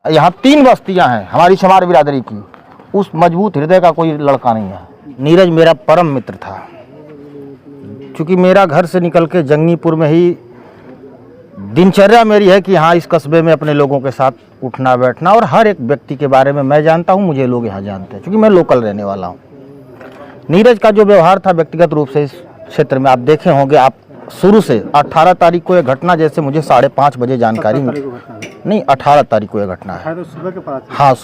यहाँ 3 बस्तियां हैं हमारी शमार बिरादरी की, उस मजबूत हृदय का कोई लड़का नहीं है। नीरज मेरा परम मित्र था, क्योंकि मेरा घर से निकल के जंगीपुर में ही दिनचर्या मेरी है कि हाँ इस कस्बे में अपने लोगों के साथ उठना बैठना, और हर एक व्यक्ति के बारे में मैं जानता हूँ, मुझे लोग यहाँ जानते हैं, क्योंकि मैं लोकल रहने वाला हूँ। नीरज का जो व्यवहार था व्यक्तिगत रूप से इस क्षेत्र में आप देखे होंगे, आप शुरू से 18 तारीख को यह घटना, जैसे मुझे 5:30 बजे जानकारी मिली, नहीं 18 तारीख को यह घटना है, सुबह के पास, हाँ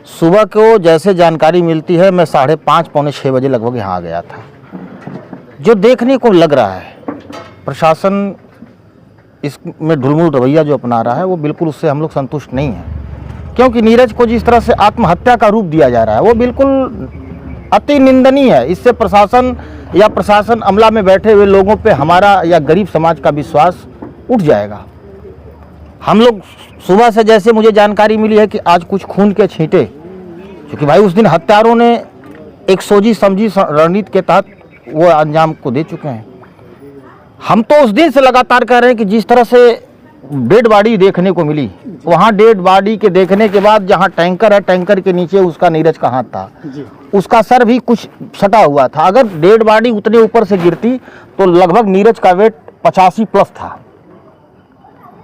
सुबह को जैसे जानकारी मिलती है, मैं 5:30 पौने 6 बजे लगभग यहाँ आ गया था। जो देखने को लग रहा है प्रशासन इसमें ढुलमुल रवैया जो अपना रहा है, वो बिल्कुल उससे हम लोग संतुष्ट नहीं हैं, क्योंकि नीरज को जिस तरह से आत्महत्या का रूप दिया जा रहा है वो बिल्कुल अति निंदनीय है। इससे प्रशासन या प्रशासन अमला में बैठे हुए लोगों पे हमारा या गरीब समाज का विश्वास उठ जाएगा। हम लोग सुबह से जैसे मुझे जानकारी मिली है कि आज कुछ खून के छींटे, क्योंकि भाई उस दिन हत्यारों ने एक सोची समझी रणनीति के तहत वो अंजाम को दे चुके हैं। हम तो उस दिन से लगातार कह रहे हैं कि जिस तरह से डेड बॉडी देखने को मिली, वहाँ डेड बॉडी के देखने के बाद जहाँ टैंकर है, टैंकर के नीचे उसका नीरज का हाथ था, उसका सर भी कुछ सटा हुआ था। अगर डेड बॉडी उतने ऊपर से गिरती तो लगभग नीरज का वेट 85+ था।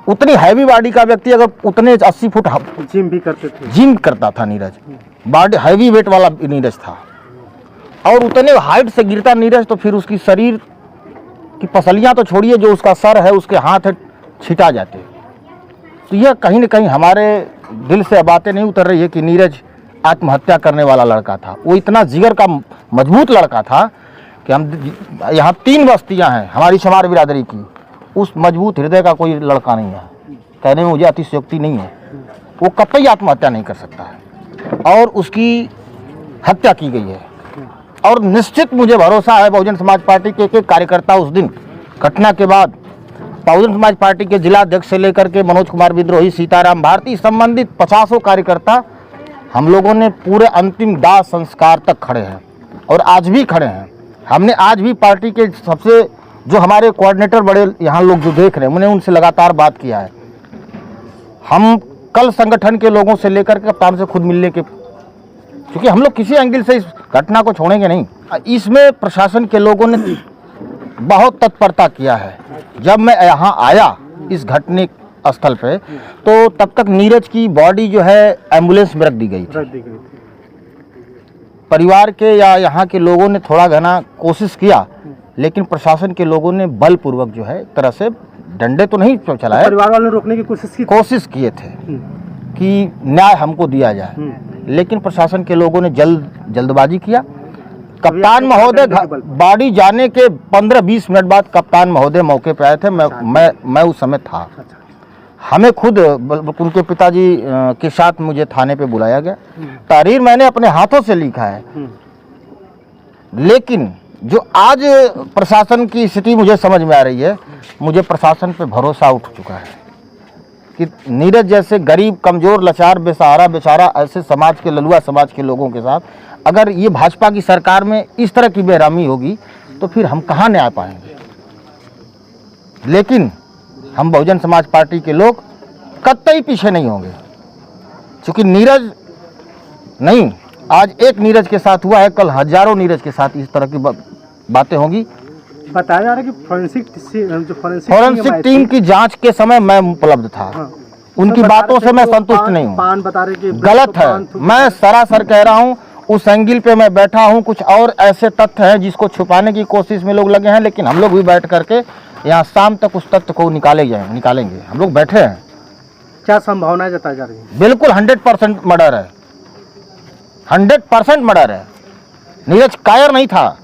उतनी हैवी बॉडी का व्यक्ति अगर उतने 80 फुट जिम भी करते थे, जिम करता था नीरज, बॉडी हैवी वेट वाला नीरज था, और उतने हाइट से गिरता नीरज तो फिर उसकी शरीर की पसलियां तो छोड़िए, जो उसका सर है उसके हाथ है छिटा जाते। तो यह कहीं न कहीं हमारे दिल से बातें नहीं उतर रही है कि नीरज आत्महत्या करने वाला लड़का था। वो इतना जिगर का मजबूत लड़का था कि हम यहाँ 3 बस्तियां हैं हमारी शमार बिरादरी की, उस मजबूत हृदय का कोई लड़का नहीं है। कहने में मुझे अतिशयोक्ति नहीं है, वो कतई आत्महत्या नहीं कर सकता है, और उसकी हत्या की गई है। और निश्चित मुझे भरोसा है बहुजन समाज पार्टी के एक कार्यकर्ता उस दिन घटना के बाद, बहुजन समाज पार्टी के जिला अध्यक्ष से लेकर के मनोज कुमार विद्रोही, सीताराम भारती, संबंधित 50 कार्यकर्ता हम लोगों ने पूरे अंतिम दाह संस्कार तक खड़े हैं, और आज भी खड़े हैं। हमने आज भी पार्टी के सबसे जो हमारे कोऑर्डिनेटर बड़े यहाँ लोग जो देख रहे हैं, मैंने उनसे लगातार बात किया है। हम कल संगठन के लोगों से लेकर के कप्तान से खुद मिलने के, क्योंकि हम लोग किसी एंगल से इस घटना को छोड़ेंगे नहीं। इसमें प्रशासन के लोगों ने बहुत तत्परता किया है। जब मैं यहाँ आया इस घटना स्थल पे, तो तब तक नीरज की बॉडी जो है एम्बुलेंस में रख दी गई थी। परिवार के या यहाँ के लोगों ने थोड़ा घना कोशिश किया, लेकिन प्रशासन के लोगों ने बलपूर्वक जो है एक तरह से डंडे तो नहीं चलाए, परिवार वालों ने रोकने की कोशिश किए थे कि न्याय हमको दिया जाए, लेकिन प्रशासन के लोगों ने जल्दबाजी किया। कप्तान महोदय बॉडी जाने के 15-20 मिनट बाद कप्तान महोदय मौके पे आए थे। मैं उस समय था। हमें खुद उनके पिताजी के साथ मुझे थाने पे बुलाया गया। तहरीर मैंने अपने हाथों से लिखा है, लेकिन जो आज प्रशासन की स्थिति मुझे समझ में आ रही है, मुझे प्रशासन पे भरोसा उठ चुका है कि नीरज जैसे गरीब, कमजोर, लाचार, बेसहारा बेचारा ऐसे समाज के, ललुआ समाज के लोगों के साथ अगर ये भाजपा की सरकार में इस तरह की बेरहमी होगी तो फिर हम कहाँ न्याय पाएंगे। लेकिन हम बहुजन समाज पार्टी के लोग कतई पीछे नहीं होंगे, क्योंकि नीरज नहीं, आज एक नीरज के साथ हुआ है, कल हजारों नीरज के साथ इस तरह की बातें होंगी। बताया जा रहा है कि फॉरेंसिक टीम की जांच के समय मैं उपलब्ध था। उनकी बातों से मैं संतुष्ट नहीं हूँ, गलत है। मैं सरासर कह रहा हूँ, उस एंगल पे मैं बैठा हूँ। कुछ और ऐसे तथ्य हैं जिसको छुपाने की कोशिश में लोग लगे हैं, लेकिन हम लोग भी बैठ करके यहाँ शाम तक उस तथ्य को निकालेंगे। हम लोग बैठे हैं। क्या संभावनाएं जताई जा रही है? बिल्कुल 100% मर्डर है, 100% मर्डर है। नीरज कायर नहीं था,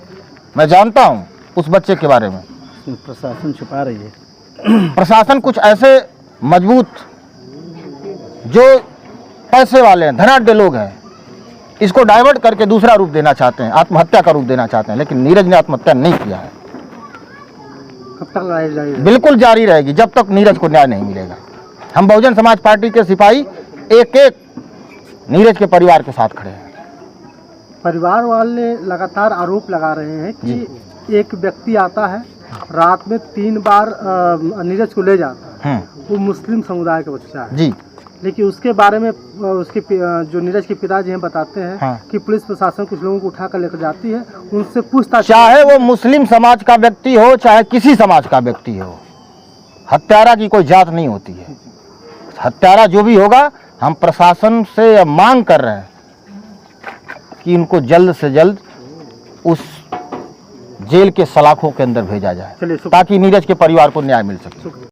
मैं जानता हूँ उस बच्चे के बारे में। प्रशासन छुपा रही है। प्रशासन कुछ ऐसे मजबूत जो पैसे वाले हैं, धनाढ्य लोग हैं, इसको डाइवर्ट करके दूसरा रूप देना चाहते हैं, आत्महत्या का रूप देना चाहते हैं। लेकिन नीरज ने आत्महत्या नहीं किया है। कब तक लड़ाई जारी रहेगी? बिल्कुल जारी रहेगी जब तक नीरज को न्याय नहीं मिलेगा। हम बहुजन समाज पार्टी के सिपाही एक एक नीरज के परिवार के साथ खड़े हैं। परिवार वाले लगातार आरोप लगा रहे हैं कि एक व्यक्ति आता है, रात में 3 बार नीरज को ले जाता है, वो मुस्लिम समुदाय का बच्चा है जी, लेकिन उसके बारे में उसके जो नीरज के पिताजी हैं बताते हैं हाँ। कि पुलिस प्रशासन कुछ लोगों को उठाकर लेकर जाती है, उनसे पूछताछ, चाहे वो मुस्लिम समाज का व्यक्ति हो चाहे किसी समाज का व्यक्ति हो, हत्यारा की कोई जात नहीं होती है। हत्यारा जो भी होगा, हम प्रशासन से मांग कर रहे हैं कि इनको जल्द से जल्द उस जेल के सलाखों के अंदर भेजा जाए चलिए ताकि नीरज के परिवार को न्याय मिल सके।